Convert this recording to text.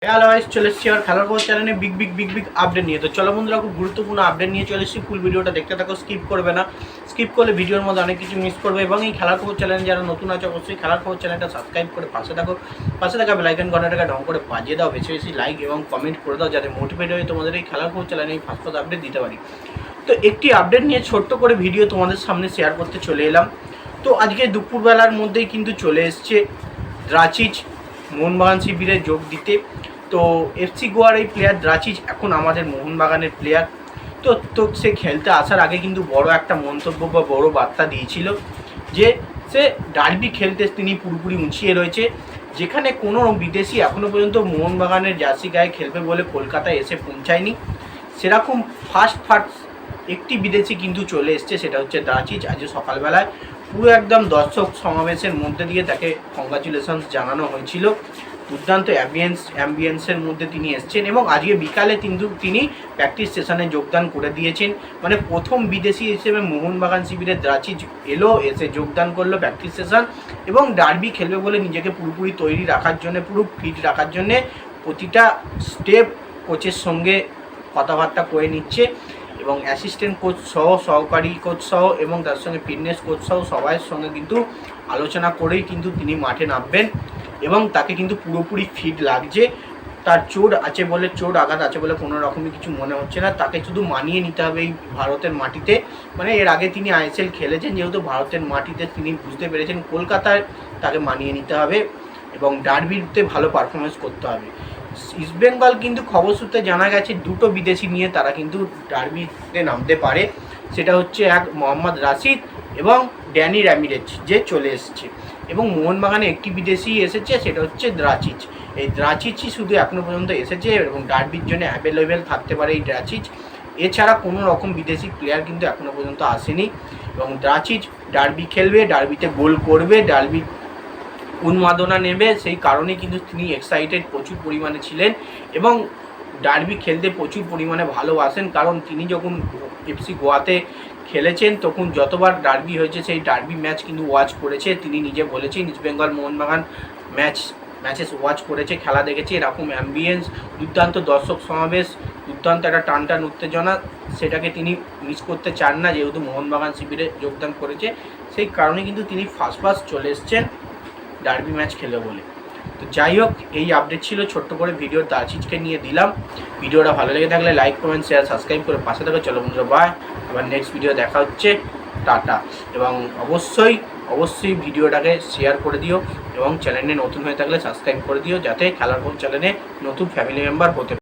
Hello guys, চলে এসেছি আর খেলার খবর চ্যানেলে বিগ আপডেট নিয়ে। তো চলো বন্ধুরা, খুব গুরুত্বপূর্ণ আপডেট নিয়ে চলে এসেছি। ফুল ভিডিওটা দেখতে থাকো, স্কিপ করবে না। স্কিপ করলে ভিডিওর মধ্যে অনেক কিছু মিস করবে। এবং এই খেলার খবর চ্যানেল যারা নতুন আছে অবশ্যই খেলার খবর চ্যানেলটা সাবস্ক্রাইব করে পাশে থাকা বেল আইকন ঘন্টাটাকে ঢং করে বাজিয়ে দাও। বেশি বেশি লাইক এবং কমেন্ট করে দাও, যাতে মোটিভেট হয়ে তোমাদের এই খেলার খবর চ্যানেলে এই ফার্স্ট আপডেট দিতে পারি। তো একটি আপডেট নিয়ে ছোট্ট করে ভিডিও তোমাদের সামনে শেয়ার করতে চলে এলাম। তো আজকে দুপুরবেলার মধ্যেই কিন্তু চলে এসছে দ্রাচিচ মোহনবাগান শিবিরে যোগ দিতে। তো এফসি গোয়ার এই প্লেয়ার দ্রাচিচ এখন আমাদের মোহনবাগানের প্লেয়ার। তো সে খেলতে আসার আগে কিন্তু বড় একটা মন্তব্য বা বড় বার্তা দিয়েছিল যে সে ডার্বি খেলতে তিনি পুরোপুরি উঁচিয়ে রয়েছে। যেখানে কোনো বিদেশি এখনও পর্যন্ত মোহনবাগানের জার্সি গায়ে খেলবে বলে কলকাতায় এসে পৌঁছায়নি, সেরকম ফার্স্ট একটি বিদেশি কিন্তু চলে এসছে, সেটা হচ্ছে দ্রাচিচ। আজ সকালবেলায় পুরো একদম দর্শক সমাবেশের মধ্যে দিয়ে তাকে কংগ্রাচুলেশনস জানানো হয়েছিল। দুর্দান্ত অ্যাম্বিয়েন্সের মধ্যে তিনি এসছেন এবং আজকে বিকালে কিন্তু তিনি প্র্যাকটিস সেশনে যোগদান করে দিয়েছেন। মানে প্রথম বিদেশি হিসেবে মোহনবাগান শিবিরে দ্রাচিচ এসে যোগদান করলো প্র্যাকটিস সেশন, এবং ডার্বি খেলবে বলে নিজেকে পুরোপুরি তৈরি রাখার জন্য, পুরো ফিট রাখার জন্যে প্রতিটা স্টেপ কোচের সঙ্গে কথাবার্তা করে নিচ্ছে। এবং অ্যাসিস্ট্যান্ট কোচ সহ, সহকারী কোচ সহ এবং তার সঙ্গে ফিটনেস কোচ সহ সবাইয়ের সঙ্গে কিন্তু আলোচনা করেই কিন্তু তিনি মাঠে নামবেন। এবং তাকে কিন্তু পুরোপুরি ফিট লাগছে। তার চোট আঘাত আছে বলে কোনো রকমই কিছু মনে হচ্ছে না। তাকে শুধু মানিয়ে নিতে হবে এই ভারতের মাটিতে। মানে এর আগে তিনি আইএসএল খেলেছেন, যেহেতু ভারতের মাটিতে তিনি বুঝতে পেরেছেন কলকাতায় তাকে মানিয়ে নিতে হবে এবং ডার্বিতে ভালো পারফরমেন্স করতে হবে। ইস্টবেঙ্গল কিন্তু খবর সূত্রে জানা গেছে দুটো বিদেশি নিয়ে তারা কিন্তু ডার্বিতে নামতে পারে। সেটা হচ্ছে এক মোহাম্মদ রাশিদ এবং ড্যানি র্যামিরেজ, যে চলে এসছে। এবং মোহনবাগানে একটি বিদেশি এসেছে, সেটা হচ্ছে দ্রাচিচ। এই দ্রাচিচই শুধু এখনও পর্যন্ত এসেছে এবং ডার্বির জন্য অ্যাভেলেবেল থাকতে পারে এই দ্রাচিচ। এছাড়া কোনো রকম বিদেশি প্লেয়ার কিন্তু এখনও পর্যন্ত আসেনি। এবং দ্রাচিচ ডার্বি খেলবে, ডার্বিতে গোল করবে, ডার্বি উন্মাদনা নেবে, সেই কারণে কিন্তু তিনি এক্সাইটেড প্রচুর পরিমাণে ছিলেন এবং ডার্বি খেলতে প্রচুর পরিমাণে ভালোবাসেন। কারণ তিনি যখন এফসি গোয়াতে খেলেছেন তখন যতবার ডার্বি হয়েছে সেই ডার্বি ম্যাচ কিন্তু ওয়াচ করেছে। তিনি নিজে বলেছেন ইস্টবেঙ্গল মোহনবাগান ম্যাচেস ওয়াচ করেছে, খেলা দেখেছে। এরকম অ্যাম্বিয়েন্স, দুর্দান্ত দর্শক সমাবেশ, দুর্দান্ত একটা টান উত্তেজনা, সেটাকে তিনি মিস করতে চান না। যেহেতু মোহনবাগান শিবিরে যোগদান করেছে, সেই কারণে কিন্তু তিনি ফার্স্ট চলে এসছেন ডার্বি ম্যাচ খেলে বলে। তো যাই হোক, এই আপডেট ছিল ছোট্ট করে ভিডিওর দ্রাচিচকে নিয়ে দিলাম। ভিডিওটা ভালো লেগে থাকলে লাইক, কমেন্ট, শেয়ার, সাবস্ক্রাইব করে পাশে থাকো। চলো বন্ধুরা, বাই। আবার নেক্সট ভিডিও দেখা হচ্ছে, টাটা। এবং অবশ্যই ভিডিওটাকে শেয়ার করে দিও এবং চ্যানেলে নতুন হয়ে থাকলে সাবস্ক্রাইব করে দিও, যাতে খেলার খবর চ্যানেলে নতুন ফ্যামিলি মেম্বার হতে